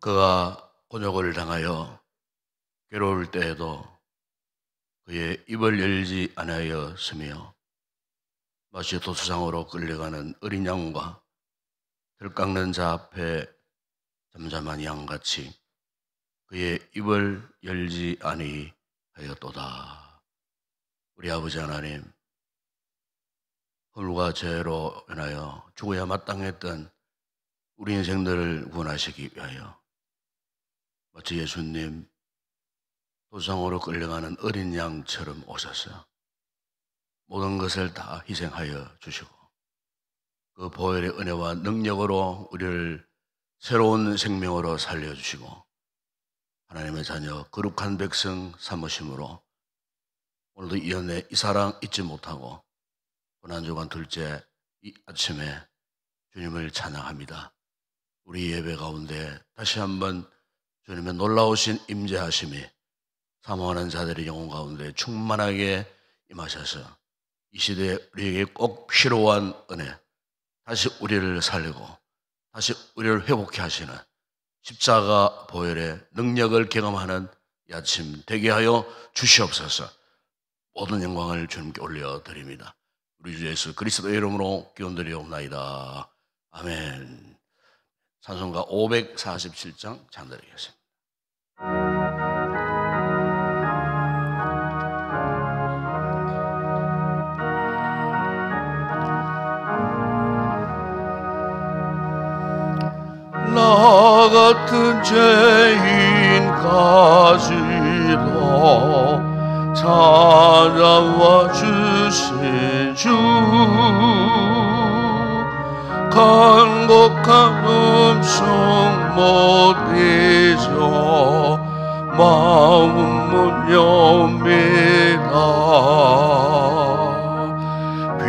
그가 곤욕을 당하여 괴로울 때에도 그의 입을 열지 아니하였으며 마치 도수장으로 끌려가는 어린 양과 들깎는 자 앞에 잠잠한 양같이 그의 입을 열지 아니하였도다. 우리 아버지 하나님, 헐과 죄로 인하여 죽어야 마땅했던 우리 인생들을 구원하시기 위하여 마치 예수님 도상으로 끌려가는 어린 양처럼 오셔서 모든 것을 다 희생하여 주시고 그 보혈의 은혜와 능력으로 우리를 새로운 생명으로 살려주시고 하나님의 자녀 거룩한 백성 삼으심으로 오늘도 이 은혜 이 사랑 잊지 못하고 고난주간 둘째 이 아침에 주님을 찬양합니다. 우리 예배 가운데 다시 한번 주님의 놀라우신 임재하심이 사모하는 자들의 영혼 가운데 충만하게 임하셔서 이 시대에 우리에게 꼭 필요한 은혜, 다시 우리를 살리고 다시 우리를 회복케 하시는 십자가 보혈의 능력을 경험하는 이 아침 되게 하여 주시옵소서. 모든 영광을 주님께 올려드립니다. 우리 주 예수 그리스도의 이름으로 기원드리옵나이다. 아멘. 찬송가 547장 찬드리겠습니다. 나 같은 죄인 가지도 찾아와 주신 주 간곡한 음성 못 잊어 마음 문 엽니다. 피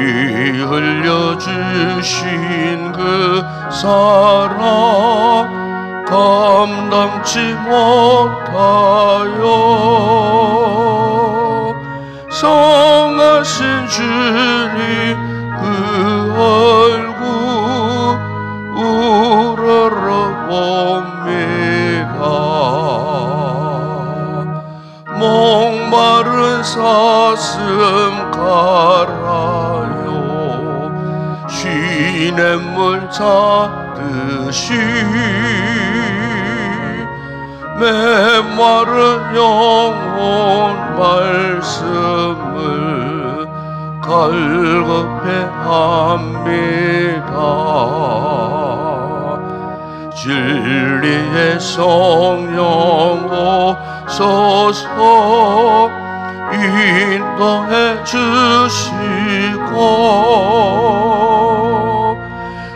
흘려 주신 그 사랑 감당치 못하여 성하신 주님 그 얼굴 우러러봅니다. 목마른 사슴 갈아요 시냇물 찾듯이 메마른 영혼 말씀을 갈급해합니다. 진리의 성령 오소서 인도해 주시고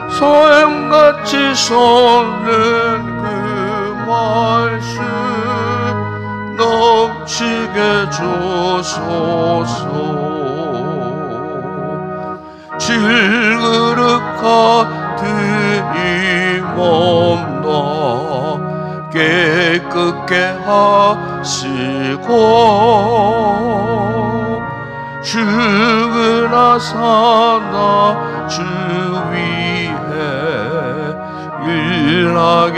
소염같이 솟는 그 말씀 넘치게 주소서. 질그릇 같은 이 몸도 깨끗게 하시고 죽으나 사나 주 위에 일하게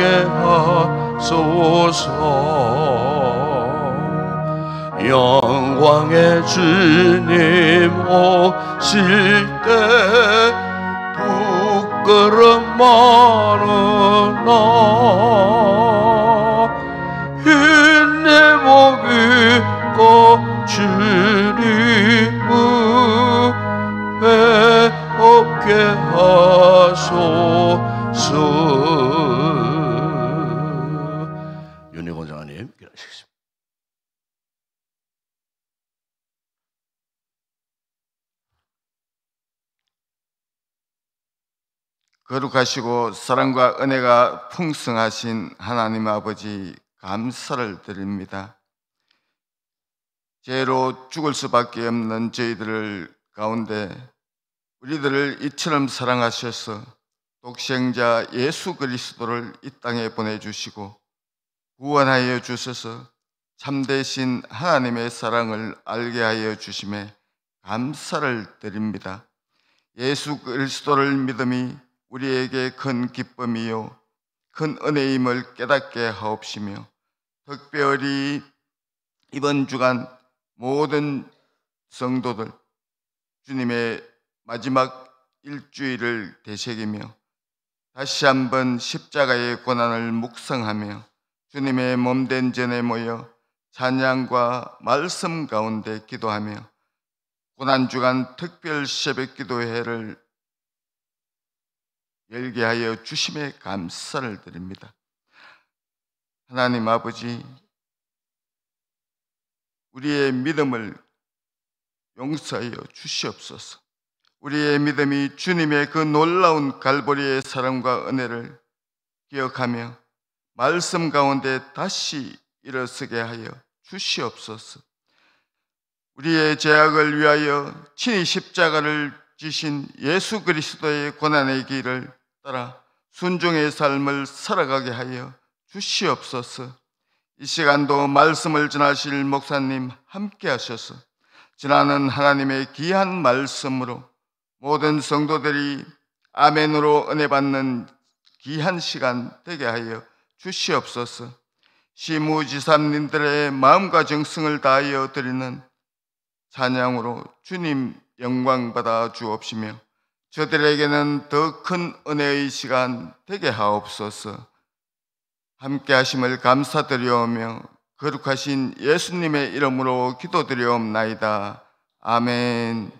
하소서. 영광의 주님 오실 때 부끄럼 많으나 힘내 복 입고 주님을 회복게 하소서. 윤희 권장님 기도하시겠습니다. 거룩하시고 사랑과 은혜가 풍성하신 하나님 아버지 감사를 드립니다. 죄로 죽을 수밖에 없는 저희들을 가운데 우리들을 이처럼 사랑하셔서 독생자 예수 그리스도를 이 땅에 보내주시고 구원하여 주셔서 참되신 하나님의 사랑을 알게 하여 주심에 감사를 드립니다. 예수 그리스도를 믿음이 우리에게 큰 기쁨이요 큰 은혜임을 깨닫게 하옵시며 특별히 이번 주간 모든 성도들 주님의 마지막 일주일을 되새기며 다시 한번 십자가의 고난을 묵상하며 주님의 몸된 전에 모여 찬양과 말씀 가운데 기도하며 고난주간 특별 새벽 기도회를 열게 하여 주심에 감사를 드립니다. 하나님 아버지, 우리의 믿음을 용서하여 주시옵소서. 우리의 믿음이 주님의 그 놀라운 갈보리의 사랑과 은혜를 기억하며 말씀 가운데 다시 일어서게 하여 주시옵소서. 우리의 죄악을 위하여 친히 십자가를 지신 예수 그리스도의 고난의 길을 따라 순종의 삶을 살아가게 하여 주시옵소서. 이 시간도 말씀을 전하실 목사님 함께 하셔서 전하는 하나님의 귀한 말씀으로 모든 성도들이 아멘으로 은혜 받는 귀한 시간 되게 하여 주시옵소서. 시무지사님들의 마음과 정성을 다하여 드리는 찬양으로 주님 영광 받아 주옵시며 저들에게는 더 큰 은혜의 시간 되게 하옵소서. 함께 하심을 감사드리오며 거룩하신 예수님의 이름으로 기도드리옵나이다. 아멘.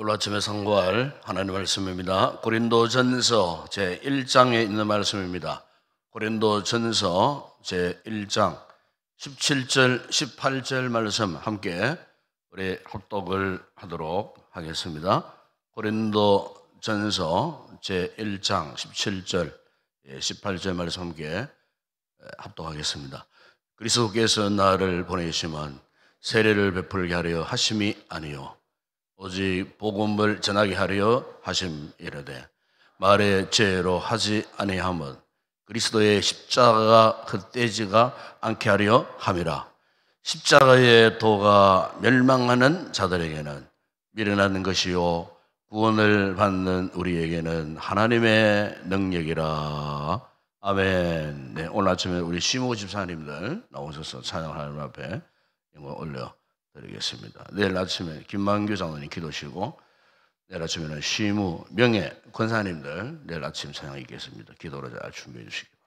오늘 아침에 상고할 하나님의 말씀입니다. 고린도전서 제1장에 있는 말씀입니다. 고린도전서 제1장 17절 18절 말씀 함께 우리 합독을 하도록 하겠습니다. 고린도전서 제1장 17절 18절 말씀 함께 합독하겠습니다. 그리스도께서 나를 보내시면 세례를 베풀게 하려 하심이 아니요 오직 복음을 전하게 하려 하심이라되 말의 죄로 하지 아니함은 그리스도의 십자가가 헛되지가 않게 하려 함이라. 십자가의 도가 멸망하는 자들에게는 미련한 것이요 구원을 받는 우리에게는 하나님의 능력이라. 아멘. 네, 오늘 아침에 우리 시모 집사님들 나오셔서 찬양 하나님 앞에 영광 올려드리겠습니다. 내일 아침에 김만규 장로님 기도시고 내일 아침에는 시무 명예 권사님들 내일 아침 찬양 있겠습니다. 기도로 잘 준비해 주시기 바랍니다.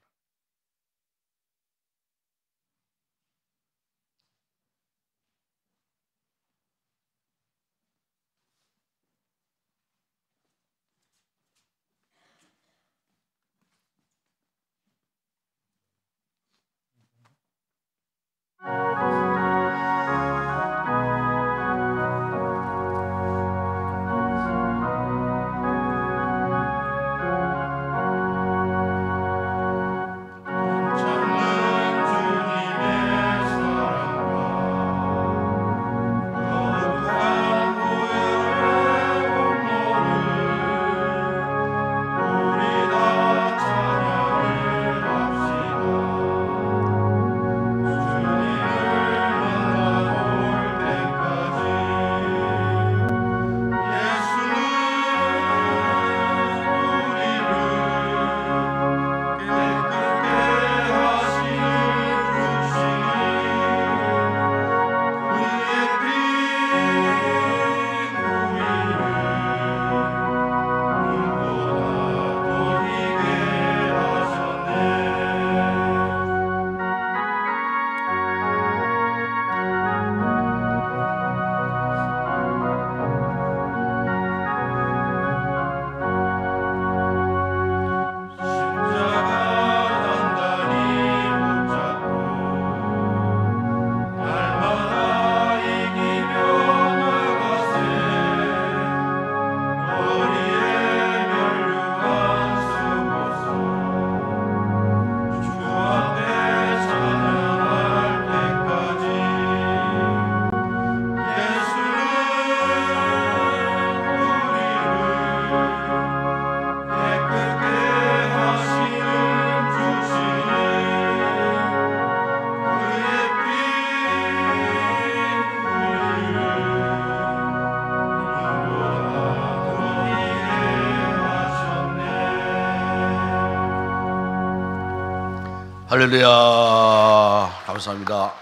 할렐루야. 감사합니다.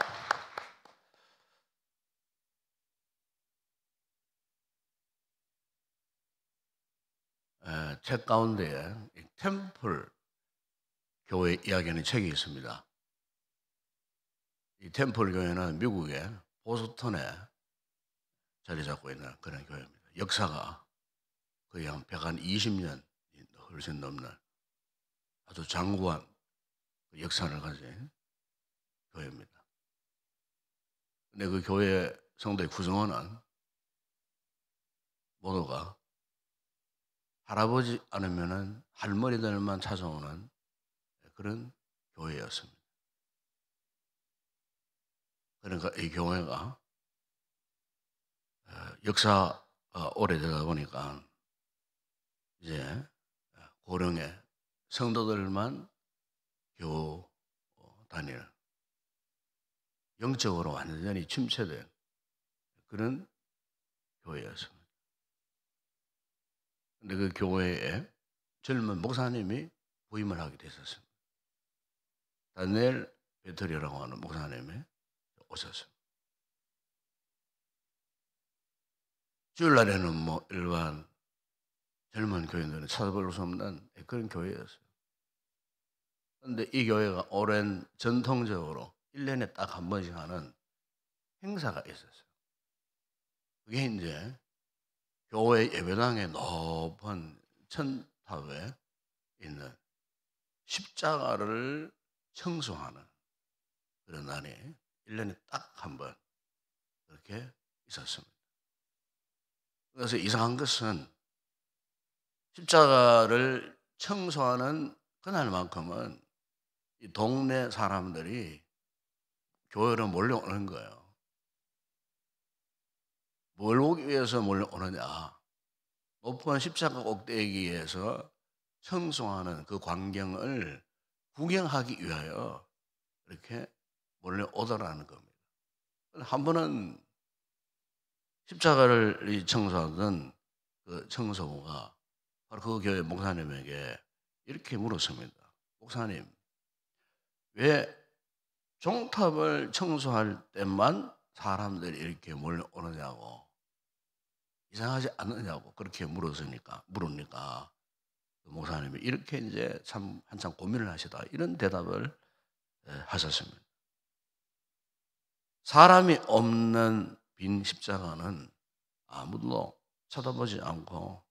책 가운데 템플 교회 이야기하는 책이 있습니다. 이 템플 교회는 미국의 보스턴에 자리 잡고 있는 그런 교회입니다. 역사가 거의 한 120년 훨씬 넘는 아주 장구한 역사를 가진 교회입니다. 근데 그 교회 성도의 구성원은 모두가 할아버지 아니면은 할머니들만 찾아오는 그런 교회였습니다. 그러니까 이 교회가 역사가 오래되다 보니까 이제 고령의 성도들만 교우 다니는 영적으로 완전히 침체된 그런 교회였습니다. 근데 그 교회에 젊은 목사님이 부임을 하게 됐었습니다. 다니엘 베터리라고 하는 목사님이 오셨습니다. 주일날에는 뭐 일반 젊은 교인들은 찾아볼 수 없는 그런 교회였어요. 그런데 이 교회가 오랜 전통적으로 1년에 딱 한 번씩 하는 행사가 있었어요. 그게 이제 교회 예배당의 높은 천탑에 있는 십자가를 청소하는 그런 날이 1년에 딱 한 번 그렇게 있었습니다. 그래서 이상한 것은 십자가를 청소하는 그날만큼은 이 동네 사람들이 교회로 몰려오는 거예요. 뭘 보기 위해서 몰려오느냐? 높은 십자가 꼭대기에서 청소하는 그 광경을 구경하기 위하여 이렇게 몰려오더라는 겁니다. 한 번은 십자가를 청소하던 그 청소부가 바로 그 교회 목사님에게 이렇게 물었습니다. 목사님, 왜 종탑을 청소할 때만 사람들이 이렇게 몰려오느냐고, 이상하지 않느냐고 그렇게 물으니까 그 목사님이 이렇게 이제 참 한참 고민을 하시다 이런 대답을 하셨습니다. 사람이 없는 빈 십자가는 아무도 쳐다보지 않고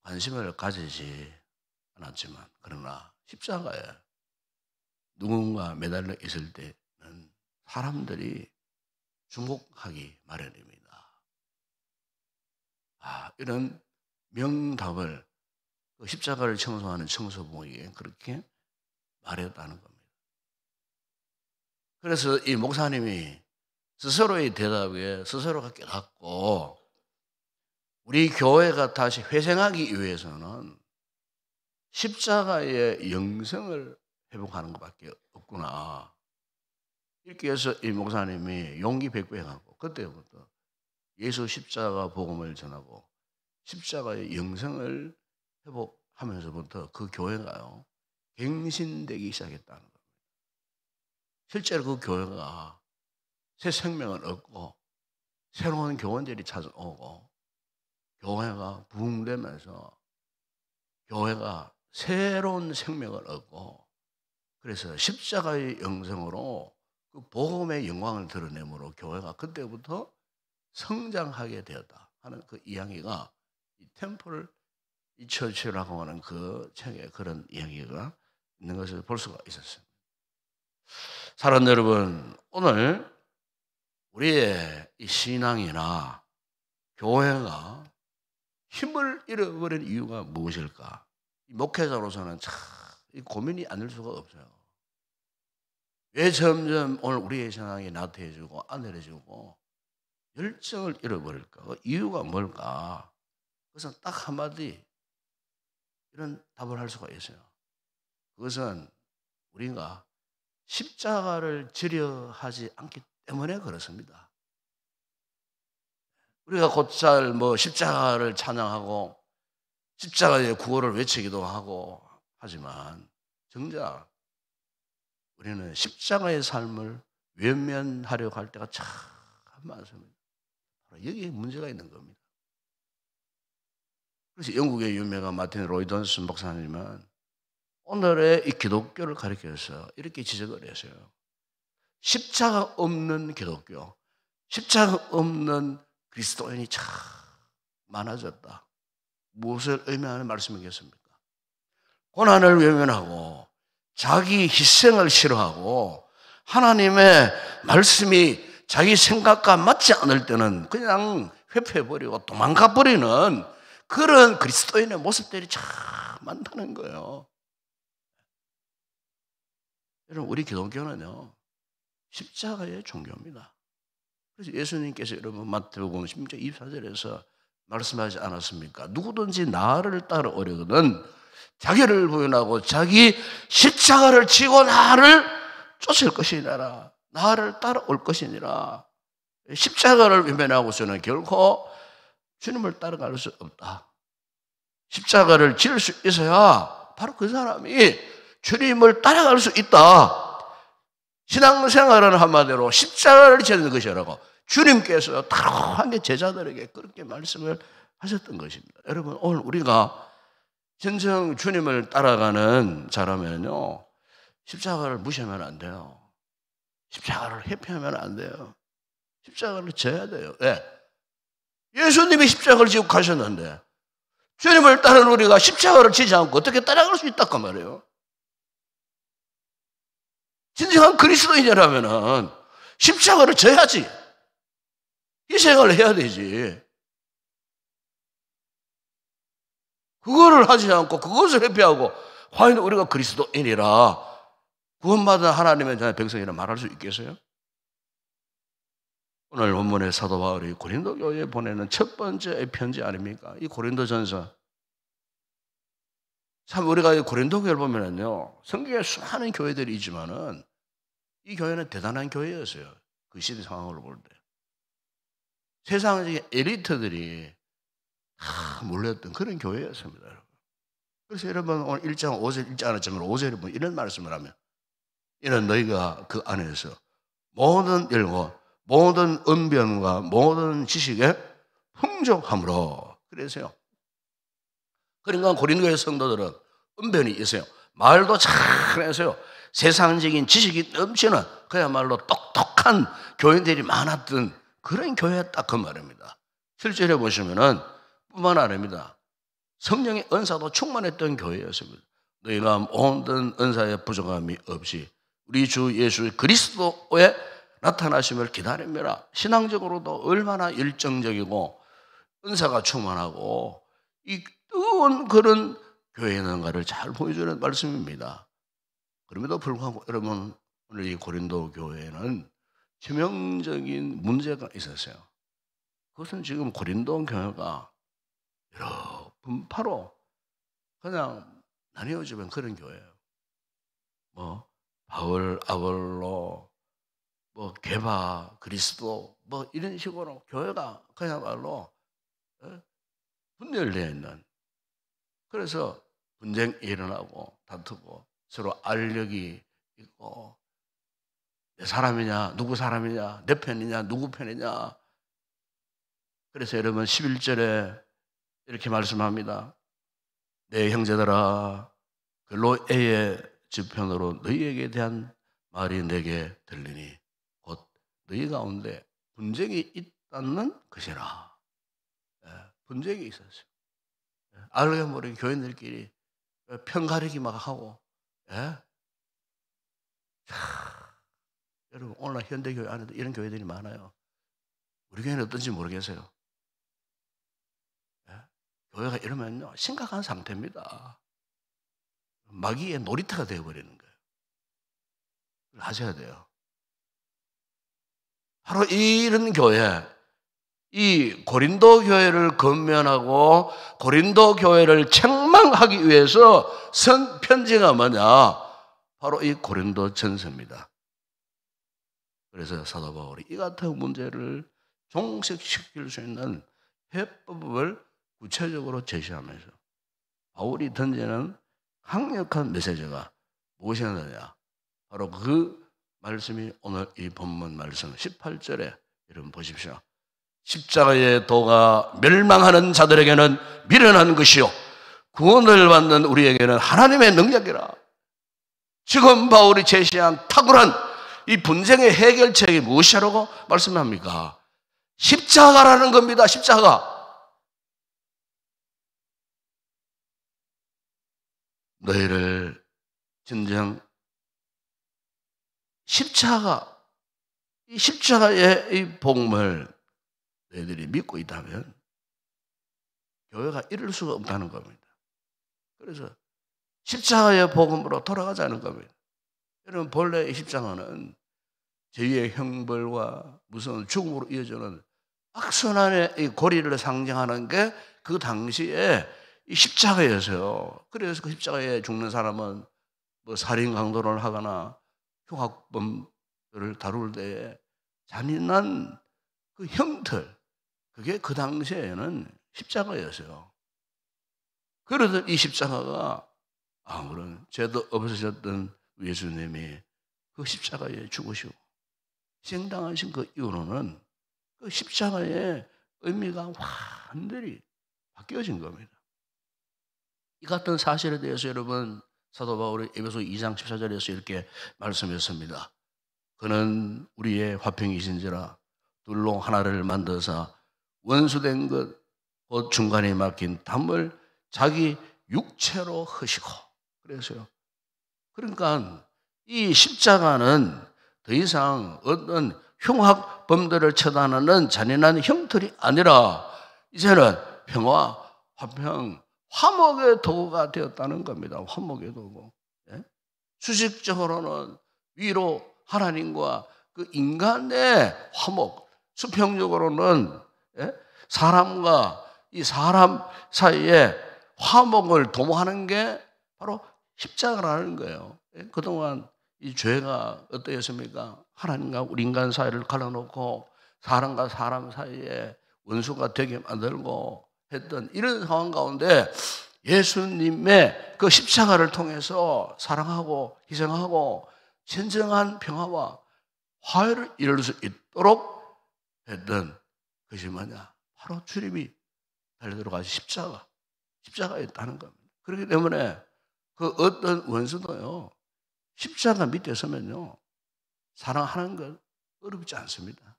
관심을 가지지 않았지만, 그러나 십자가에 누군가 매달려 있을 때는 사람들이 주목하기 마련입니다. 이런 명답을 그 십자가를 청소하는 청소부에게 그렇게 말했다는 겁니다. 그래서 이 목사님이 스스로의 대답에 스스로가 깨닫고, 우리 교회가 다시 회생하기 위해서는 십자가의 영성을 회복하는 것밖에 없구나. 이렇게 해서 이 목사님이 용기 백배하고 그때부터 예수 십자가 복음을 전하고 십자가의 영성을 회복하면서부터 그 교회가요 갱신되기 시작했다는 겁니다. 실제로 그 교회가 새 생명을 얻고 새로운 교원들이 찾아오고 교회가 부흥되면서 교회가 새로운 생명을 얻고, 그래서 십자가의 영성으로 그 복음의 영광을 드러내므로 교회가 그때부터 성장하게 되었다 하는 그 이야기가 이 템플 이 처치라고 하는 그 책에 그런 이야기가 있는 것을 볼 수가 있었습니다. 사랑하는 여러분, 오늘 우리의 이 신앙이나 교회가 힘을 잃어버린 이유가 무엇일까? 목회자로서는 참 고민이 아닐 수가 없어요. 왜 점점 오늘 우리의 신앙이 나태해지고 안일해지고 열정을 잃어버릴까? 그 이유가 뭘까? 그것은 딱 한마디 이런 답을 할 수가 있어요. 그것은 우리가 십자가를 지려 하지 않기 때문에 그렇습니다. 우리가 곧잘 십자가를 찬양하고 십자가의 구호를 외치기도 하고 하지만 정작 우리는 십자가의 삶을 외면하려고 할 때가 참 많습니다. 여기에 문제가 있는 겁니다. 그래서 영국의 유명한 마틴 로이던슨 목사님은 오늘의 이 기독교를 가리켜서 이렇게 지적을 했어요. 십자가 없는 기독교, 십자가 없는 그리스도인이 참 많아졌다. 무엇을 의미하는 말씀이겠습니까? 고난을 외면하고 자기 희생을 싫어하고 하나님의 말씀이 자기 생각과 맞지 않을 때는 그냥 회피해버리고 도망가버리는 그런 그리스도인의 모습들이 참 많다는 거예요. 여러분, 우리 기독교는요, 십자가의 종교입니다. 그래서 예수님께서 여러분 마태복음 16장 24절에서 말씀하지 않았습니까? 누구든지 나를 따라오려거든 자기를 부인하고 자기 십자가를 지고 나를 쫓을 것이니라. 나를 따라올 것이니라. 십자가를 외면하고서는 결코 주님을 따라갈 수 없다. 십자가를 질 수 있어야 바로 그 사람이 주님을 따라갈 수 있다. 신앙생활은 한마디로 십자가를 지는 것이라고 주님께서 다양하게 제자들에게 그렇게 말씀을 하셨던 것입니다. 여러분, 오늘 우리가 진정 주님을 따라가는 자라면요, 십자가를 무시하면 안 돼요. 십자가를 회피하면 안 돼요. 십자가를 져야 돼요. 왜? 예수님이 십자가를 지고 가셨는데 주님을 따르는 우리가 십자가를 지지 않고 어떻게 따라갈 수 있다고 말이에요. 진정한 그리스도인이라면은 십자가를 져야지. 희생을 해야 되지. 그거를 하지 않고 그것을 회피하고 과연 우리가 그리스도인이라 구원받은 하나님의 백성이라 말할 수 있겠어요? 오늘 본문의 사도 바울이 고린도 교회에 보내는 첫 번째 편지 아닙니까? 이 고린도전서. 참 우리가 이 고린도 교회를 보면은요, 성경에 수많은 교회들이 있지만은 이 교회는 대단한 교회였어요. 그 시대 상황으로 볼 때. 세상의 엘리트들이 다 몰렸던 그런 교회였습니다. 여러분. 그래서 여러분 오늘 1장 5절 읽지 않았지만 5절에 보면 이런 말씀을 하면 이는 너희가 그 안에서 모든 일과 모든 언변과 모든 지식에 풍족함으로 그래서요. 그러니까 고린도의 성도들은 언변이 있어요. 말도 잘해서요. 세상적인 지식이 넘치는 그야말로 똑똑한 교인들이 많았던 그런 교회였다 그 말입니다. 실제로 보시면은 뿐만 아닙니다. 성령의 은사도 충만했던 교회였습니다. 너희가 모든 은사의 부족함이 없이 우리 주 예수 그리스도의 나타나심을 기다립니다. 신앙적으로도 얼마나 열정적이고 은사가 충만하고 이 뜨거운 그런 교회인가를 잘 보여주는 말씀입니다. 그럼에도 불구하고 여러분 오늘 이 고린도 교회에는 치명적인 문제가 있었어요. 그것은 지금 고린도 교회가 여러 분파로 그냥 나뉘어지는 그런 교회예요. 뭐 바울, 아볼로, 뭐 게바, 그리스도 뭐 이런 식으로 교회가 그야말로 분열되어 있는. 그래서 분쟁이 일어나고 다투고 서로 알력이 있고 내 사람이냐 누구 사람이냐 내 편이냐 누구 편이냐. 그래서 여러분 11절에 이렇게 말씀합니다. 내 형제들아 글로에의 지편으로 너희에게 대한 말이 내게 들리니 곧 너희 가운데 분쟁이 있다는 것이라. 분쟁이 있었어요. 알게 모르게 교인들끼리 편가르기 막 하고. 여러분 오늘날 현대교회 안에도 이런 교회들이 많아요. 우리 교회는 어떤지 모르겠어요. 교회가 이러면요 심각한 상태입니다. 마귀의 놀이터가 되어버리는 거예요. 하셔야 돼요. 바로 이런 교회, 이 고린도 교회를 건면하고 고린도 교회를 책망하기 위해서 쓴 편지가 뭐냐? 바로 이 고린도 전서입니다. 그래서 사도 바울이 이 같은 문제를 종식시킬 수 있는 해법을 구체적으로 제시하면서 바울이 던지는 강력한 메시지가 무엇이었느냐? 바로 그 말씀이 오늘 이 본문 말씀 18절에 여러분 보십시오. 십자가의 도가 멸망하는 자들에게는 미련한 것이요 구원을 받는 우리에게는 하나님의 능력이라. 지금 바울이 제시한 탁월한 이 분쟁의 해결책이 무엇이라고 말씀합니까? 십자가라는 겁니다. 십자가. 너희를 진정 십자가, 이 십자가의 이 복음을 너희들이 믿고 있다면 교회가 이룰 수가 없다는 겁니다. 그래서 십자가의 복음으로 돌아가자는 겁니다. 여러분, 본래 이 십자가는 죄의 형벌과 무서운 죽음으로 이어지는 악순환의 이 고리를 상징하는 게 그 당시에 이 십자가였어요. 그래서 그 십자가에 죽는 사람은 뭐 살인 강도를 하거나 흉악범들을 다룰 때에 잔인한 그 형틀, 그게 그 당시에는 십자가였어요. 그러던 이 십자가가 아무런 죄도 없으셨던 예수님이 그 십자가에 죽으시고 희생당하신 그 이후로는 그 십자가의 의미가 완전히 바뀌어진 겁니다. 이 같은 사실에 대해서 여러분, 사도 바울이 에베소 2장 14절에서 이렇게 말씀했습니다. 그는 우리의 화평이신지라 둘로 하나를 만드사 원수된 것 곧 중간에 막힌 담을 자기 육체로 허시고. 그래서요, 그러니까 이 십자가는 더 이상 어떤 흉악범들을 처단하는 잔인한 형틀이 아니라 이제는 평화, 화평, 화목의 도구가 되었다는 겁니다. 화목의 도구. 예? 수식적으로는 위로 하나님과 그 인간의 화목, 수평적으로는 예? 사람과 이 사람 사이에 화목을 도모하는 게 바로 십자가라는 거예요. 예? 그동안 이 죄가 어떠했습니까? 하나님과 우리 인간 사이를 갈라놓고 사람과 사람 사이에 원수가 되게 만들고 했던 이런 상황 가운데 예수님의 그 십자가를 통해서 사랑하고 희생하고 진정한 평화와 화해를 이룰 수 있도록 했던 것이 뭐냐? 바로 주님이 달려들어가신 십자가였다는 겁니다. 그렇기 때문에 그 어떤 원수도요, 십자가 밑에 서면요, 사랑하는 건 어렵지 않습니다.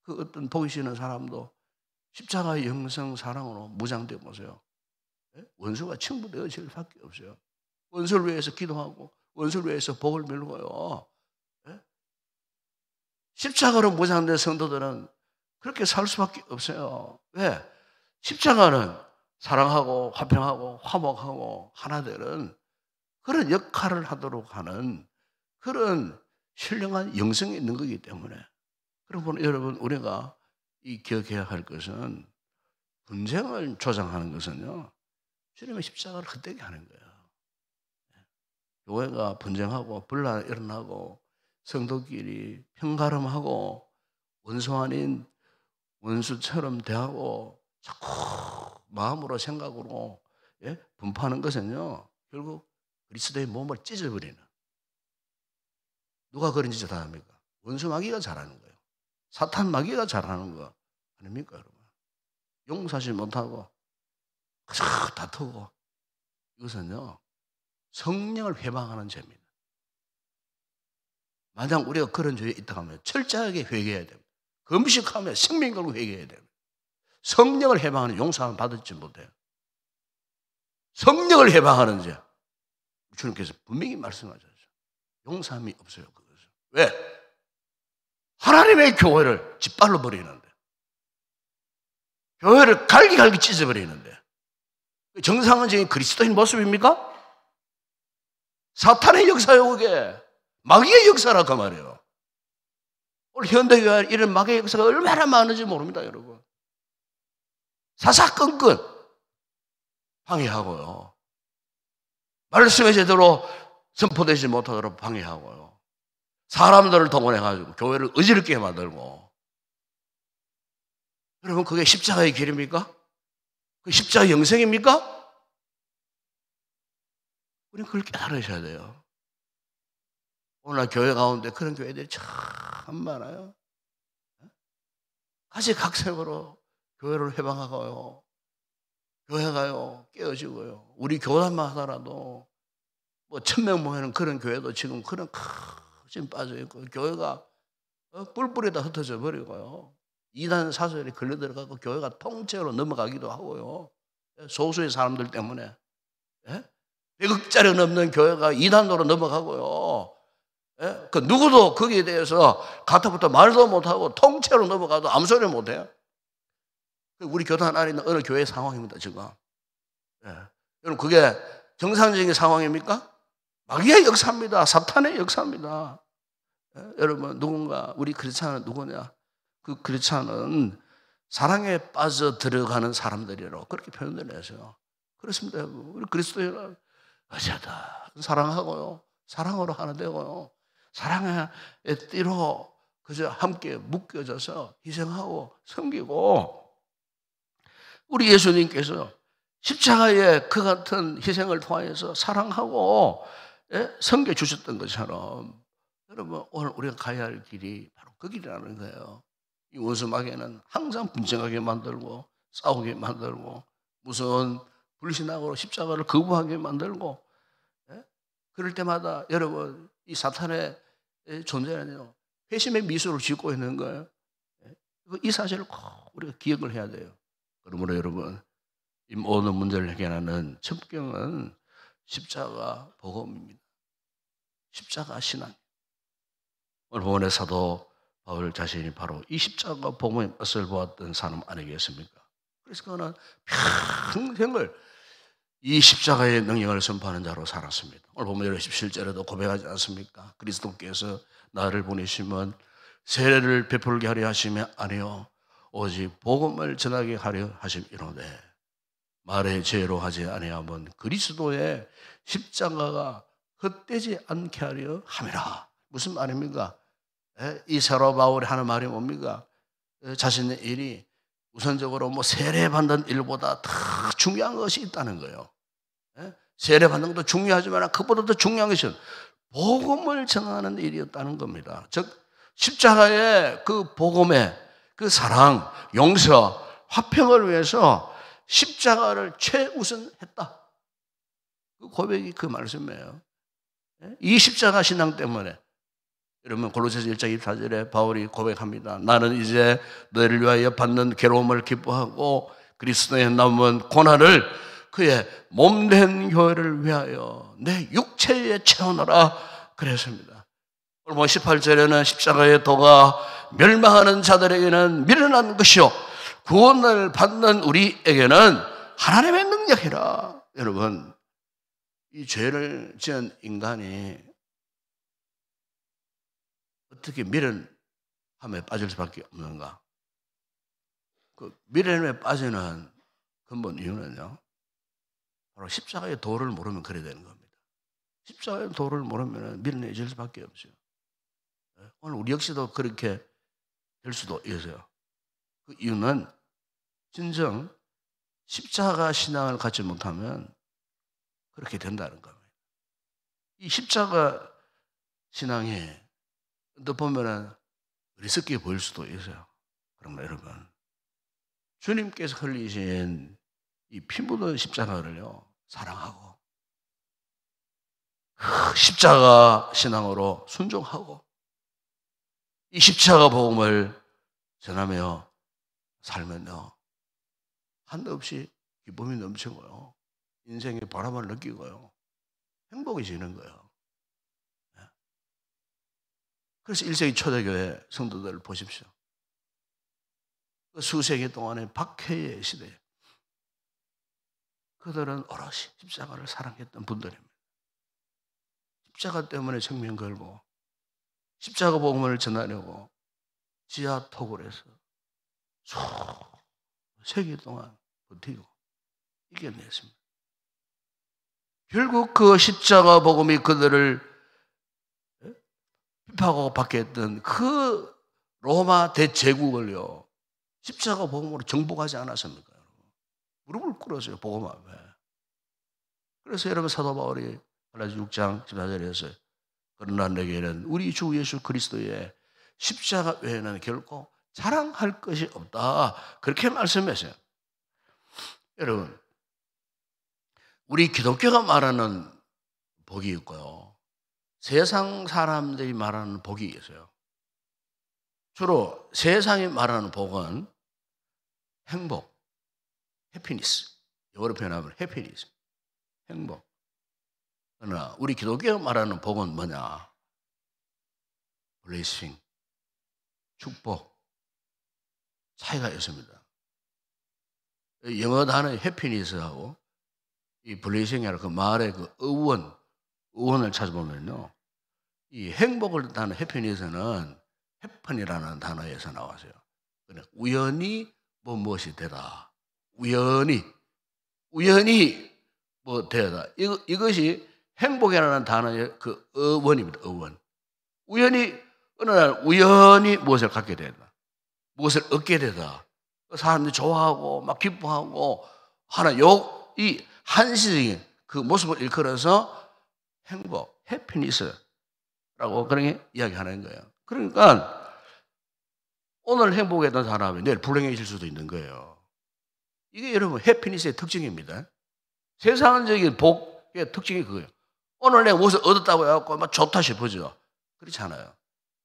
그 어떤 보기 싫은 사람도 십자가의 영성 사랑으로 무장되어 보세요. 원수가 칭부되어질 수밖에 없어요. 원수를 위해서 기도하고 원수를 위해서 복을 빌고요. 십자가로 무장된 성도들은 그렇게 살 수밖에 없어요. 왜? 십자가는 사랑하고 화평하고 화목하고 하나 되는 그런 역할을 하도록 하는 그런 신령한 영성이 있는 거기 때문에, 그러면 여러분, 우리가 이 기억해야 할 것은 분쟁을 조장하는 것은요, 주님의 십자가를 헛되게 하는 거예요. 교회가 분쟁하고 분란 일어나고 성도끼리 편가름하고 원수 아닌 원수처럼 대하고 자꾸 마음으로 생각으로 분파하는 것은요, 결국 그리스도의 몸을 찢어버리는, 누가 그런 짓을 다 합니까? 원수 마귀가 잘하는 거예요. 사탄 마귀가 잘하는 거 아닙니까, 여러분? 용서하지 못하고 계속 다투고, 이것은요, 성령을 회방하는 죄입니다. 만약 우리가 그런 죄에 있다 하면 철저하게 회개해야 됩니다. 금식하며 생명 걸고 회개해야 됩니다. 성령을 해방하는 용서함을 받을지 못해요. 성령을 해방하는 죄, 주님께서 분명히 말씀하셨죠. 용서함이 없어요. 그것은. 왜? 하나님의 교회를 짓밟아 버리는데, 교회를 갈기갈기 찢어버리는데, 정상적인 그리스도인 모습입니까? 사탄의 역사요, 그게. 마귀의 역사라 그 말이에요. 오늘 현대교회 이런 마귀의 역사가 얼마나 많은지 모릅니다, 여러분. 사사건건 방해하고요. 말씀이 제대로 선포되지 못하도록 방해하고요. 사람들을 동원해가지고 교회를 어지럽게 만들고. 여러분, 그게 십자가의 길입니까? 그 십자가의 영생입니까? 우리는 그걸 깨달으셔야 돼요. 오늘날 교회 가운데 그런 교회들이 참 많아요. 가시각색으로 교회를 해방하고요. 교회가요 깨어지고요. 우리 교단만 하더라도 뭐 1000명 모이는 그런 교회도 지금 그런 지금 빠져 있고, 교회가 뿔뿔이 다 흩어져 버리고요. 이단 사설이 걸려 들어가고 교회가 통째로 넘어가기도 하고요. 소수의 사람들 때문에. 100억짜리 넘는 교회가 이단으로 넘어가고요. 그 누구도 거기에 대해서 가타부터 말도 못하고 통째로 넘어가도 아무 소리 못해요. 우리 교단 안에 있는 어느 교회 상황입니다, 지금. 여러분, 그게 정상적인 상황입니까? 마귀의 역사입니다. 사탄의 역사입니다. 여러분, 누군가, 우리 크리스찬은 누구냐? 그 크리스찬은 사랑에 빠져 들어가는 사람들이라고 그렇게 표현을 해서요. 그렇습니다, 여러분. 우리 그리스도인은 어쩌다 사랑하고요. 사랑으로 하나 되고요. 사랑의 띠로 그저 함께 묶여져서 희생하고 섬기고, 우리 예수님께서 십자가에 그 같은 희생을 통하여서 사랑하고 섬겨주셨던 것처럼, 여러분, 오늘 우리가 가야 할 길이 바로 그 길이라는 거예요. 이 원수마귀는 항상 분쟁하게 만들고 싸우게 만들고 무서운 불신앙으로 십자가를 거부하게 만들고, 그럴 때마다 여러분, 이 사탄의 존재는요, 회심의 미소를 짓고 있는 거예요. 이 사실을 꼭 우리가 기억을 해야 돼요. 그러므로 여러분, 이 모든 문제를 해결하는 첩경은 십자가 복음입니다. 십자가 신앙. 오늘 본문의 사도 바울 자신이 바로 이 십자가 복음의 맛을 보았던 사람 아니겠습니까? 그래서 그는 평생을 이 십자가의 능력을 선포하는 자로 살았습니다. 오늘 보면 17절에도 고백하지 않습니까? 그리스도께서 나를 보내시면 세례를 베풀게 하려 하시며 아니요 오직 복음을 전하게 하려 하심이로되 말의 죄로 하지 아니하면 그리스도의 십자가가 헛되지 않게 하려 함이라. 무슨 말입니까? 이 사도 바울이 하는 말이 뭡니까? 자신의 일이 우선적으로 뭐 세례받는 일보다 더 중요한 것이 있다는 거예요. 세례받는 것도 중요하지만 그보다 더 중요한 것은 복음을 전하는 일이었다는 겁니다. 즉 십자가의 그 복음의 그 사랑, 용서, 화평을 위해서 십자가를 최우선했다. 그 고백이 그 말씀이에요. 이 십자가 신앙 때문에 여러분, 골로새서 1장 24절에 바울이 고백합니다. 나는 이제 너희를 위하여 받는 괴로움을 기뻐하고 그리스도의 남은 고난을 그의 몸된 교회를 위하여 내 육체에 채우노라 그랬습니다. 오늘 18절에는 십자가의 도가 멸망하는 자들에게는 미련한 것이요 구원을 받는 우리에게는 하나님의 능력이라. 여러분, 이 죄를 지은 인간이 어떻게 미련함에 빠질 수밖에 없는가? 그 미련함에 빠지는 근본 이유는요, 바로 십자가의 도를 모르면 그래야 되는 겁니다. 십자가의 도를 모르면 미련해질 수밖에 없어요. 오늘 우리 역시도 그렇게 될 수도 있어요. 그 이유는 진정 십자가 신앙을 갖지 못하면 그렇게 된다는 겁니다. 이 십자가 신앙이 또 보면은 리스크해 보일 수도 있어요. 그러나 여러분, 주님께서 흘리신 이 피 묻은 십자가를요 사랑하고 십자가 신앙으로 순종하고 이 십자가 복음을 전하며 살면요 한없이 기쁨이 넘치고요 인생의 보람을 느끼고요 행복해지는 거예요. 그래서 1세기 초대교회 성도들을 보십시오. 그 수세기 동안의 박해의 시대에 그들은 오롯이 십자가를 사랑했던 분들입니다. 십자가 때문에 생명 걸고 십자가 복음을 전하려고 지하 토굴에서 세기 동안 버티고 이겨냈습니다. 결국 그 십자가 복음이 그들을 핍박하고 박해했던 그 로마 대제국을요 십자가 복음으로 정복하지 않았습니까? 무릎을 꿇었어요, 복음 앞에. 그래서 여러분 사도 바울이 갈라디아 6장 14절에 했어요. 그러나 내게는 우리 주 예수 그리스도의 십자가 외에는 결코 자랑할 것이 없다. 그렇게 말씀했어요. 여러분, 우리 기독교가 말하는 복이 있고요, 세상 사람들이 말하는 복이 있어요. 주로 세상이 말하는 복은 행복, 해피니스, 영어로 표현하면 해피니스, 행복. 그러나 우리 기독교가 말하는 복은 뭐냐? 블레싱, 축복. 차이가 있습니다. 영어 단어의 해피니스하고 이 블레싱이라는 그 말의 그 어원을 찾아보면요, 이 행복을 뜻하는 해피니스는 해픈이라는 단어에서 나왔어요. 그러니까 우연히 무엇이 되다. 우연히 뭐 되다. 이것이 행복이라는 단어의 그 어원입니다. 어원. 어느 날 우연히 무엇을 갖게 된다. 무엇을 얻게 되다. 사람들이 좋아하고 막 기뻐하고 이 한시적인 그 모습을 일컬어서 행복, 해피니스라고 그렇게 이야기하는 거예요. 그러니까 오늘 행복했던 사람이 내일 불행해질 수도 있는 거예요. 이게 여러분 해피니스의 특징입니다. 세상적인 복의 특징이 그거예요. 오늘 내가 무엇을 얻었다고 해갖고 막 좋다 싶어져. 그렇지 않아요.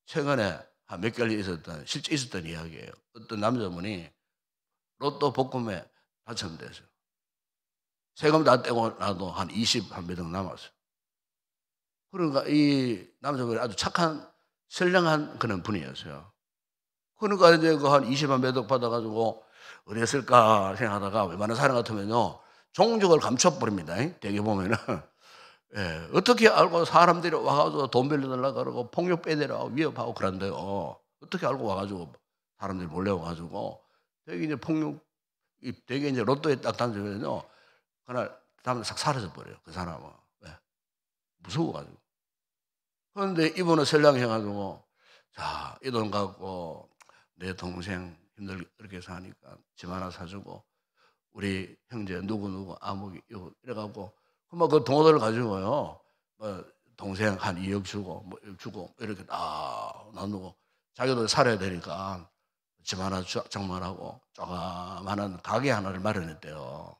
최근에 한 몇 개월 실제 있었던 이야기예요. 어떤 남자분이 로또 복권에 당첨됐어요. 세금 다 떼고 나도 한 20몇 억 남았어요. 그러니까 이 남자분이 아주 착한 선량한 그런 분이었어요. 그러니까 이제 그 한 20몇 억 받아가지고 어디 했을까 생각하다가 웬만한 사람 같으면요, 종족을 감춰버립니다. 대개 보면은. 예, 어떻게 알고 사람들이 와가지고 돈 빌려달라고 그러고 폭력 빼내라고 위협하고 그런데요. 어떻게 알고 와가지고 사람들이 몰려와가지고 되게 이제 되게 이제 로또에 딱 당첨되면요, 그날 다음날 싹 사라져버려요. 그 사람은. 네. 무서워가지고. 그런데 이분은 선량해가지고, 자, 이 돈 갖고 내 동생 힘들게 이렇게 사니까 집 하나 사주고, 우리 형제 누구 아무기 이래갖고, 그 돈을 가지고요, 동생 한 2억 주고, 이렇게 다 나누고, 자기도 살아야 되니까 집 하나 장만하고, 조그마한 가게 하나를 마련했대요.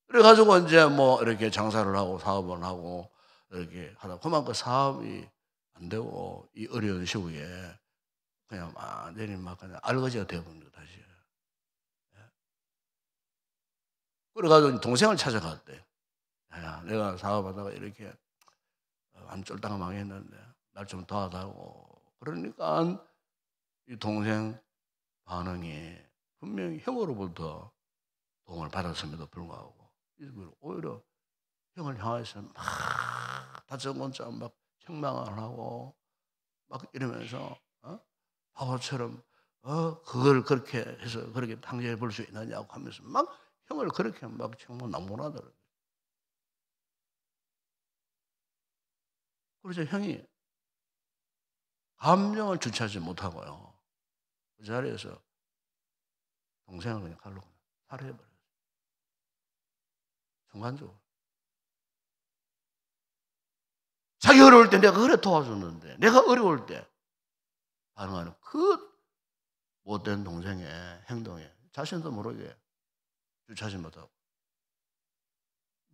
그래가지고 이제 뭐 이렇게 장사를 하고 사업을 하고 이렇게 하다 그만 그 사업이 안 되고 이 어려운 시국에 그냥 완전히 막 그냥 알거지가 되어버린 거 다시. 그래가지고 동생을 찾아갔대. 야, 내가 사업하다가 이렇게 한 쫄딱 망했는데 날 좀 도와달라고. 그러니까 이 동생 반응이 분명히 형으로부터 도움을 받았음에도 불구하고 오히려 형을 향해서 막 다정문자 막 책망을 하고 막 이러면서 바보처럼 그걸 그렇게 해서 그렇게 당연히 볼 수 있느냐고 하면서 막 형을 그렇게 막 책망 난무하더라고요. 그래서 형이 감정을 주체하지 못하고요, 그 자리에서 동생을 그냥 칼로 살해해버렸어요. 순간적으로. 자기 어려울 때 내가 그래 도와줬는데, 내가 어려울 때 반응하는 그 못된 동생의 행동에 자신도 모르게 주체하지 못하고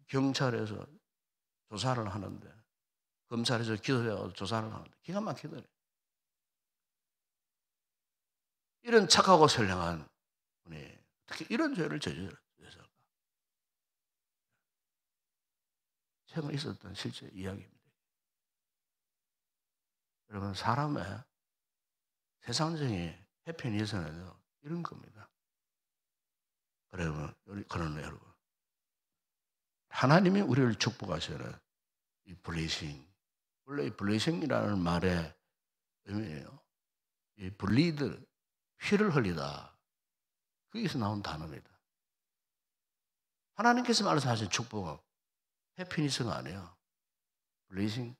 경찰에서 조사를 하는데, 검찰에서 기소해서 조사를 하는데 기가 막히더래. 이런 착하고 선량한 분이 어떻게 이런 죄를 저질렀을까? 최근에 있었던 실제 이야기입니다. 여러분, 사람의 세상적인 해피니스는 이런 겁니다. 그러나 여러분, 하나님이 우리를 축복하시는 이 블레싱, 원래 이 블레싱이라는 말의 의미예요. 이 블리드, 피를 흘리다, 거기서 나온 단어입니다. 하나님께서 말씀하신 축복은 해피니스가 아니에요. 블레싱,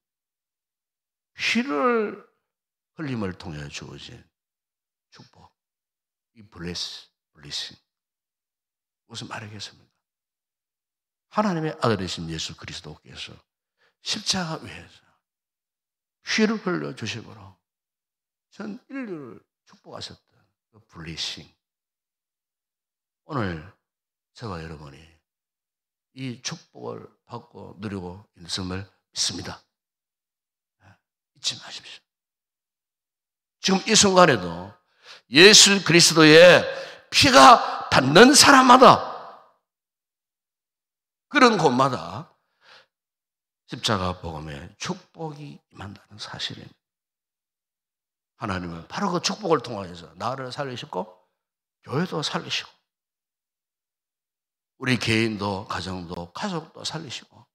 피를 흘림을 통해 주어진 축복, 이 블레싱. 무슨 말이겠습니까? 하나님의 아들이신 예수 그리스도께서 십자가 위에서 피를 흘려 주심으로 전 인류를 축복하셨던 그 블레싱, 오늘 저와 여러분이 이 축복을 받고 누리고 있음을 믿습니다. 잊지 마십시오. 지금 이 순간에도 예수 그리스도의 피가 닿는 사람마다, 그런 곳마다 십자가 복음의 축복이 임한다는 사실입니다. 하나님은 바로 그 축복을 통하여서 나를 살리시고 교회도 살리시고 우리 개인도 가정도 가족도 살리시고,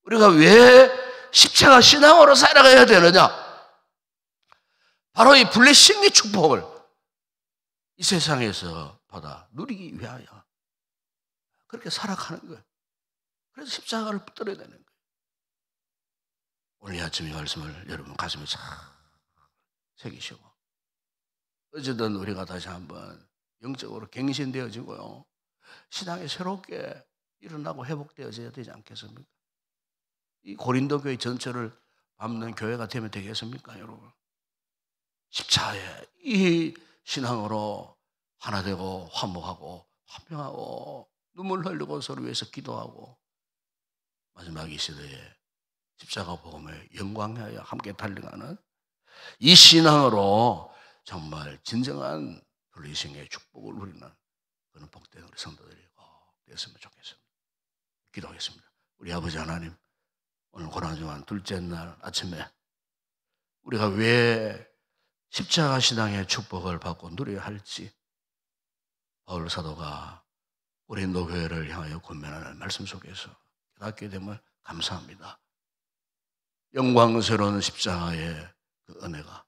우리가 왜 십자가 신앙으로 살아가야 되느냐? 바로 이 블레싱의 축복을 이 세상에서 받아 누리기 위하여 그렇게 살아가는 거예요. 그래서 십자가를 붙들어야 되는 거예요. 오늘 아침 이 말씀을 여러분 가슴에 잘 새기시고, 어쨌든 우리가 다시 한번 영적으로 갱신되어지고요, 신앙이 새롭게 일어나고 회복되어져야 되지 않겠습니까? 이 고린도 교회 전체를 밟는 교회가 되면 되겠습니까, 여러분? 십자가에 이 신앙으로 하나 되고 화목하고 화평하고 눈물 흘리고 서로 위해서 기도하고 마지막 이 시대에 십자가 복음의 영광하여 함께 달려가는 이 신앙으로 정말 진정한 블레싱의 축복을 누리는 그런 복된 우리 성도들이 꼭 되었으면 좋겠습니다. 기도하겠습니다. 우리 아버지 하나님, 오늘 고난주간 둘째 날 아침에 우리가 왜 십자가 신앙의 축복을 받고 누려야 할지 바울 사도가 고린도 교회를 향하여 권면하는 말씀 속에서 깨닫게 됨을 감사합니다. 영광스러운 십자가의 그 은혜가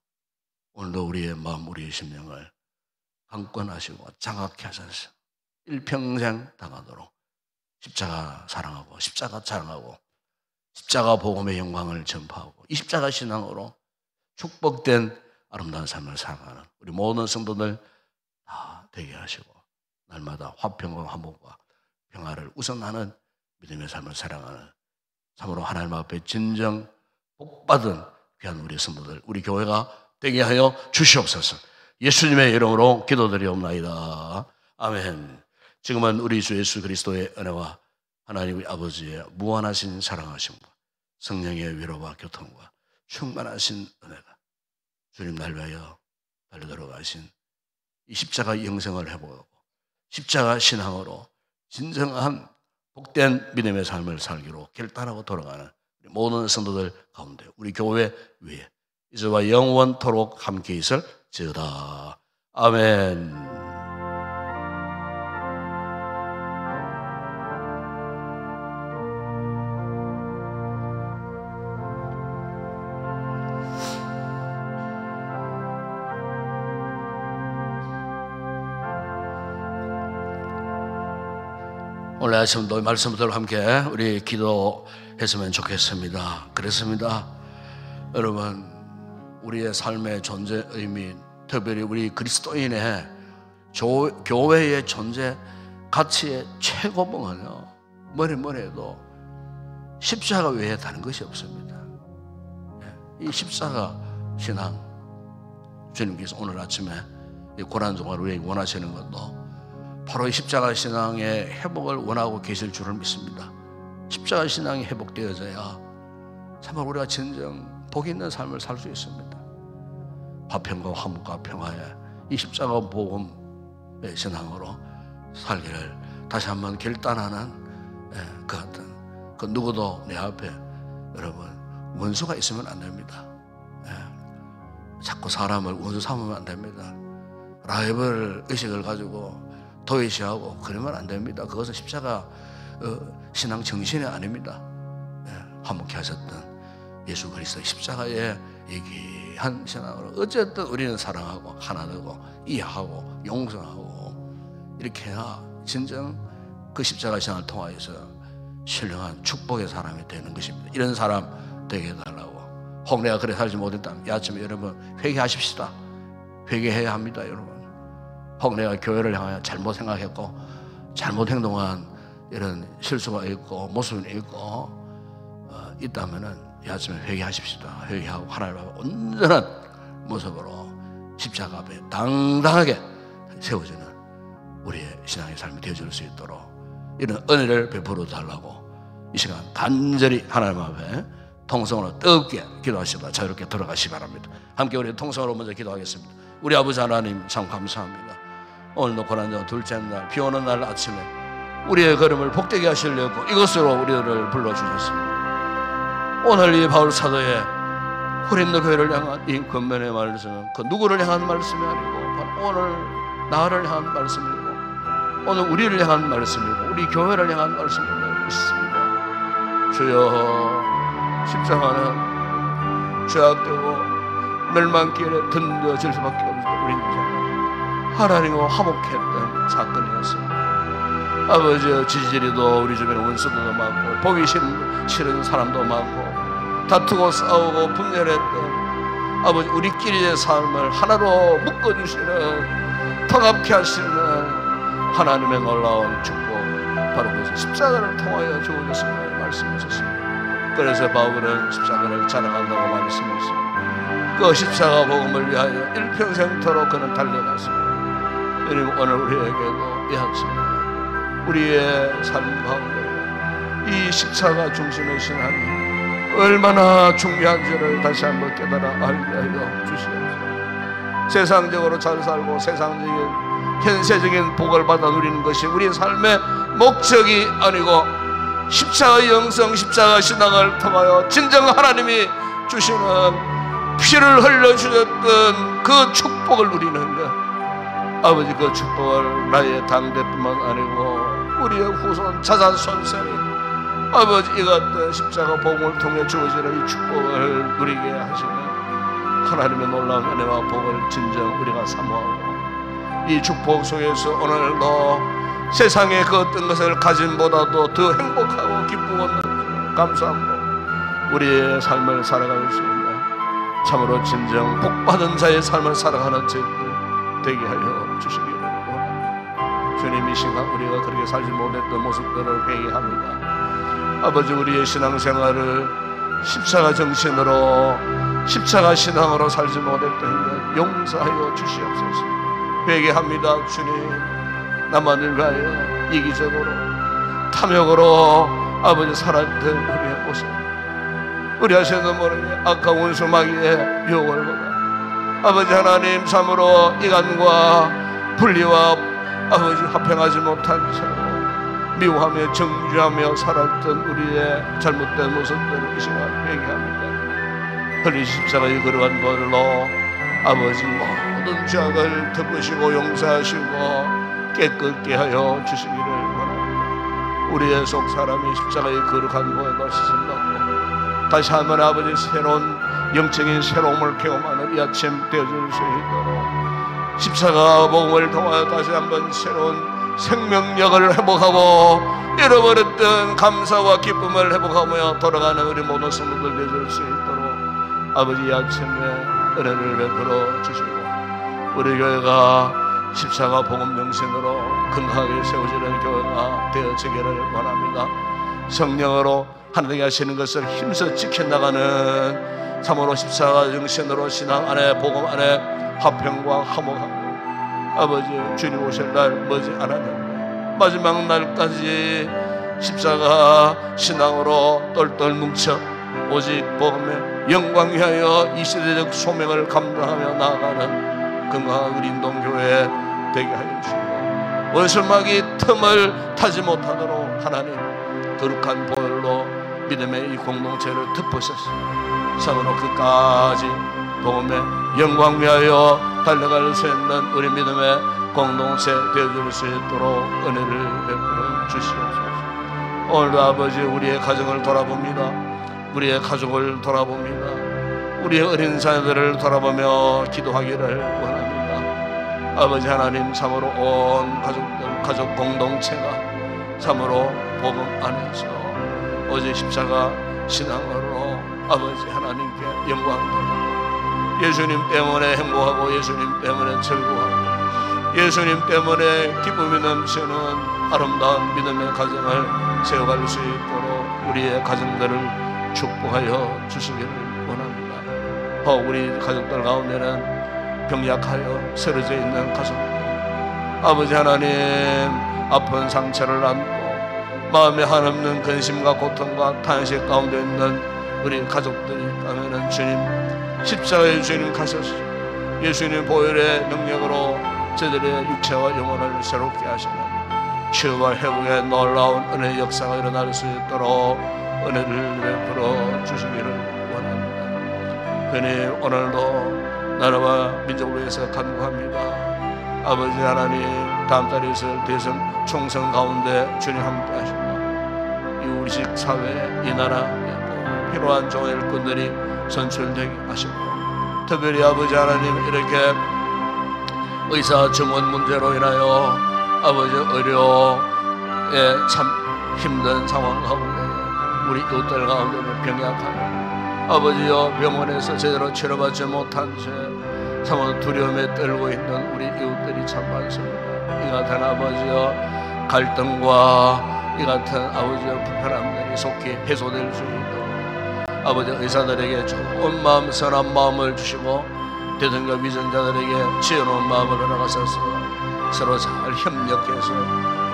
오늘도 우리의 마음, 우리의 심령을 강권하시고 장악케 하셔서 일평생 당하도록 십자가 사랑하고 십자가 자랑하고 십자가 복음의 영광을 전파하고 이 십자가 신앙으로 축복된 아름다운 삶을 살아가는 우리 모든 성도들 다 되게 하시고, 날마다 화평과 화목과 평화를 우선하는 믿음의 삶을 살아가는 참으로 하나님 앞에 진정 복받은 귀한 우리 성도들, 우리 교회가 되게 하여 주시옵소서. 예수님의 이름으로 기도드리옵나이다. 아멘. 지금은 우리 주 예수 그리스도의 은혜와 하나님 우리 아버지의 무한하신 사랑하심과 성령의 위로와 교통과 충만하신 은혜가 주님 날 위하여 달려 가신 이 십자가 영생을 회복하고 십자가 신앙으로 진정한 복된 믿음의 삶을 살기로 결단하고 돌아가는 모든 성도들 가운데 우리 교회 위에 이제와 영원토록 함께 있을지어다. 아멘. 오늘 아침도 말씀들 함께 우리 기도했으면 좋겠습니다. 그렇습니다. 여러분, 우리의 삶의 존재 의미, 특별히 우리 그리스도인의 교회의 존재 가치의 최고봉은요, 뭐니 해도 십자가 외에 다른 것이 없습니다. 이 십자가 신앙, 주님께서 오늘 아침에 이 고난중을 우리에게 원하시는 것도 바로 이 십자가 신앙의 회복을 원하고 계실 줄을 믿습니다. 십자가 신앙이 회복되어져야 정말 우리가 진정 복 있는 삶을 살 수 있습니다. 화평과 화목과 평화에 이 십자가 복음의 신앙으로 살기를 다시 한번 결단하는 그 어떤 그 누구도 내 앞에 여러분 원수가 있으면 안 됩니다. 자꾸 사람을 원수 삼으면 안 됩니다. 라이벌 의식을 가지고 도외시하고 그러면 안 됩니다. 그것은 십자가 신앙 정신이 아닙니다. 화목케 하셨던 예수 그리스도의 십자가의 얘기한 신앙으로 어쨌든 우리는 사랑하고 하나 되고 이해하고 용서하고 이렇게 해야 진정 그 십자가 신앙을 통하여서 신령한 축복의 사람이 되는 것입니다. 이런 사람 되게 해달라고. 혹 내가 그래 살지 못했다면 이 아침에 여러분 회개하십시다. 회개해야 합니다, 여러분. 혹 내가 교회를 향하여 잘못 생각했고 잘못 행동한 이런 실수가 있고 모습이 있고 있다면은 이 아침에 회개하십시다. 회개하고 하나님 앞에 온전한 모습으로 십자가 앞에 당당하게 세워지는 우리의 신앙의 삶이 되어줄 수 있도록 이런 은혜를 베풀어 달라고 이 시간 간절히 하나님 앞에 통성으로 뜨겁게 기도하시다 자유롭게 들어가시기 바랍니다. 함께 우리 통성으로 먼저 기도하겠습니다. 우리 아버지 하나님 참 감사합니다. 오늘도 고난절 둘째 날 비 오는 날 아침에 우리의 걸음을 복되게 하시려고 이것으로 우리를 불러주셨습니다. 오늘 이 바울 사도의 코린도 교회를 향한 이 권면의 말씀은 그 누구를 향한 말씀이 아니고 바로 오늘 나를 향한 말씀이고 오늘 우리를 향한 말씀이고 우리 교회를 향한 말씀임을 믿습니다. 주여, 십자가는 죄악되고 멸망길에 던져질 수밖에 없는 우리 인생 하나님과 화목했던 사건이었습니다. 아버지, 지지리도 우리 주변에 원수도 많고 보기 싫은 사람도 많고 다투고 싸우고 분열했던 아버지 우리끼리의 삶을 하나로 묶어주시는 통합케 하시는 하나님의 놀라운 축복, 바로 그 십자가를 통하여 주어졌음을 말씀하셨습니다. 그래서 바울은 십자가를 자랑한다고 말씀했습니다. 그 십자가 복음을 위하여 일평생토록 그는 달려갔습니다. 주님, 오늘 우리에게도 이 아침에 우리의 삶 가운데 이 십자가 중심의 신앙이 얼마나 중요한지를 다시 한번 깨달아 알게 하여 주시옵소서. 세상적으로 잘 살고 세상적인 현세적인 복을 받아 누리는 것이 우리의 삶의 목적이 아니고 십자가 영성, 십자가 신앙을 통하여 진정 하나님이 주시는 피를 흘려주셨던 그 축복을 누리는 것, 아버지 그 축복을 나의 당대뿐만 아니고 우리의 후손 자자손손이 아버지 이 같은 십자가 복음을 통해 주어지는 이 축복을 누리게 하시는 하나님의 놀라운 은혜와 복을 진정 우리가 사모하고 이 축복 속에서 오늘도 세상의 그 어떤 것을 가짐보다도 더 행복하고 기쁘고 감사하고 우리의 삶을 살아갈 수 있는 참으로 진정 복받은 자의 삶을 살아가는 저희들 되게 하여 주시기를 원합니다. 주님, 이 시간 우리가 그렇게 살지 못했던 모습들을 회개합니다. 아버지, 우리의 신앙생활을 십자가 정신으로 십자가 신앙으로 살지 못했던 것 용서하여 주시옵소서. 회개합니다. 주님, 나만을 위하여 이기적으로 탐욕으로 아버지 살았던 우리의 모습, 우리 하시는 모르게 아까운 원수 마귀의 유혹을보다 아버지 하나님 참으로 이간과 분리와 아버지 합행하지 못한 채로 미워하며 정죄하며 살았던 우리의 잘못된 모습들을 이 시간 회개합니다. 흘린 십자가에 걸어간 벌로 아버지 모든 죄악을 덮으시고 용서하시고 깨끗게 하여 주시기를 원합니다. 우리의 속 사람이 십자가에 거룩한 보혈로 씻음받고 다시 한번 아버지 새로운 영적인 새로움을 경험하는 이 아침 되어줄 수 있도록 십자가 복음을 통하여 다시 한번 새로운 생명력을 회복하고 잃어버렸던 감사와 기쁨을 회복하며 돌아가는 우리 모든 성도들 되어줄 수 있도록 아버지 이 아침에 은혜를 베풀어 주시고 우리 교회가 십자가 복음 정신으로 건강하게 세워지는 교회가 되어지기를 원합니다. 성령으로 하나님이 하시는 것을 힘써 지켜나가는 참으로 십자가 정신으로 신앙 안에 복음 안에 화평과 화목하고 아버지 주님 오실 날 머지 않았는데 마지막 날까지 십자가 신앙으로 똘똘 뭉쳐 오직 복음의 영광 위하여 이 시대적 소명을 감당하며 나아가는 건강한 우리 인동교회 되게 하여 주시고 원수마귀 틈을 타지 못하도록 하나님 거룩한 보혈로 믿음의 이 공동체를 덮으셨습니다. 참으로 끝까지 복음의 영광 위하여 달려갈 수 있는 우리 믿음의 공동체 되어줄 수 있도록 은혜를 베풀어 주시옵소서. 오늘도 아버지 우리의 가정을 돌아봅니다. 우리의 가족을 돌아봅니다. 우리의 어린 자녀들을 돌아보며 기도하기를 원합니다. 아버지 하나님 참으로 온 가족들, 가족 공동체가 참으로 복음 안에서 어제 십자가 신앙으로 아버지 하나님께 영광 돌리고 예수님 때문에 행복하고 예수님 때문에 즐거워하고 예수님 때문에 기쁨이 넘치는 아름다운 믿음의 가정을 세워갈 수 있도록 우리의 가정들을 축복하여 주시기를 원합니다. 혹 우리 가족들 가운데는 병약하여 쓰러져 있는 가족들, 아버지 하나님, 아픈 상처를 안고 마음에 한없는 근심과 고통과 탄식 가운데 있는 우리 가족들이 있다면 주님, 십자가에 주님 가셔서 예수님 보혈의 능력으로 저들의 육체와 영혼을 새롭게 하시는 치유와 회복의 놀라운 은혜의 역사가 일어날 수 있도록 은혜를 베풀어 주시기를 원합니다. 주님, 오늘도 나라와 민족을 위해서 간구합니다. 아버지 하나님, 다음 달에 있을 대선 총선 가운데 주님 함께 하시고 이 우리식 사회, 이 나라에 필요한 종의 일꾼들이 선출되게 하시고, 특별히 아버지 하나님, 이렇게 의사 증원 문제로 인하여 아버지 의료에 참 힘든 상황 가운데 우리 이웃들 가운데 병약하여 아버지여 병원에서 제대로 치료받지 못한 채 참으로 두려움에 떨고 있는 우리 이웃들이 참 많습니다. 이 같은 아버지여 갈등과 이 같은 아버지여 불편함들이 속히 해소될 수 있도록 아버지 의사들에게 좋은 마음, 선한 마음을 주시고 대통과 위전자들에게 지혜로운 마음을 허락하셔서 서로 잘 협력해서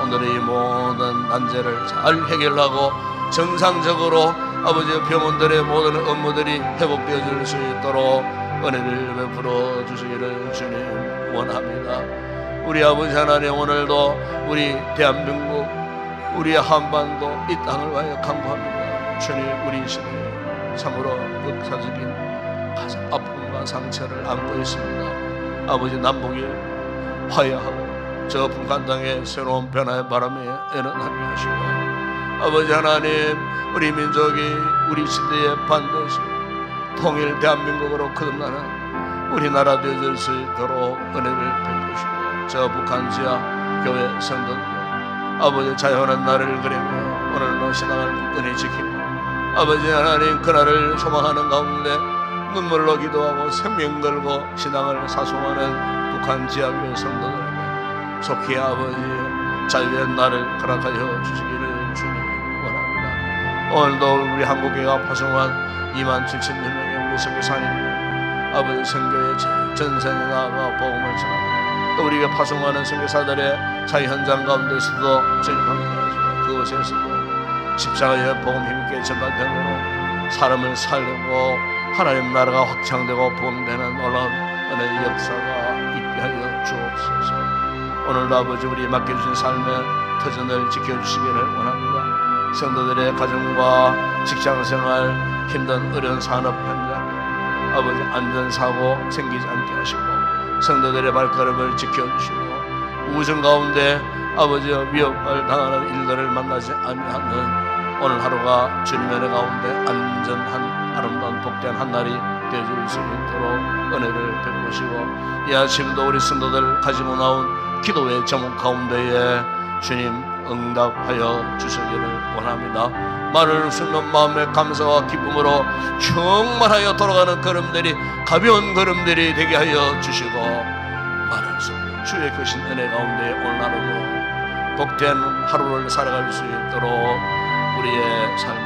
오늘의 모든 난제를 잘 해결하고 정상적으로 아버지 병원들의 모든 업무들이 회복되어질 수 있도록 은혜를 베풀어 주시기를 주님 원합니다. 우리 아버지 하나님, 오늘도 우리 대한민국, 우리 한반도 이 땅을 위하여 간구합니다. 주님, 우리 시대에 참으로 역사적인 가장 아픔과 상처를 안고 있습니다. 아버지, 남북이 화해하고 저 북한 땅의 새로운 변화의 바람에 일어나게 하시고, 아버지 하나님, 우리 민족이 우리 시대에 반드시 통일 대한민국으로 거듭나는 우리나라 되어질 수 있도록 은혜를 베푸시고, 저 북한 지하 교회 성도들 아버지 자유한 날을 그리며 오늘도 신앙을 굳건히 지키고 아버지 하나님, 그날을 소망하는 가운데 눈물로 기도하고 생명 걸고 신앙을 사송하는 북한 지하교회 성도들에게 속히 아버지 자유의 날을 허락하여 주시기를 주님 원합니다. 오늘도 우리 한국교회가 파송한 27,000명의 우리 선교사님들 아버지 선교의 전선에 나아가 복음을 전하고 또 우리가 파송하는 선교사들의 사회 현장 가운데서도 주님 함께 하시고 그곳에서도 십자가의 복음 힘있게 전파됨으로 사람을 살리고 하나님 나라가 확장되고 부흥되는 놀라운 은혜의 역사가 있게 하여 주옵소서. 오늘도 아버지 우리 맡겨주신 삶의 터전을 지켜주시기를 원합니다. 성도들의 가정과 직장생활, 힘든 어려운 산업 현장 아버지 안전사고 생기지 않게 하시고 성도들의 발걸음을 지켜주시고 우정 가운데 아버지 위협을 당하는 일들을 만나지 아니하는 오늘 하루가 주님의 은혜 가운데 안전한 아름다운 복된 한날이 되어줄 수 있도록 은혜를 베푸시고 이 아침도 우리 성도들 가지고 나온 기도의 제목 가운데에 주님 응답하여 주시기를 원합니다. 말을 수 없는 마음의 감사와 기쁨으로 충만하여 돌아가는 걸음들이 가벼운 걸음들이 되게 하여 주시고 말할 수 없는 주의 크신 은혜 가운데 오늘 하루도 복된 하루를 살아갈 수 있도록 우리의 삶을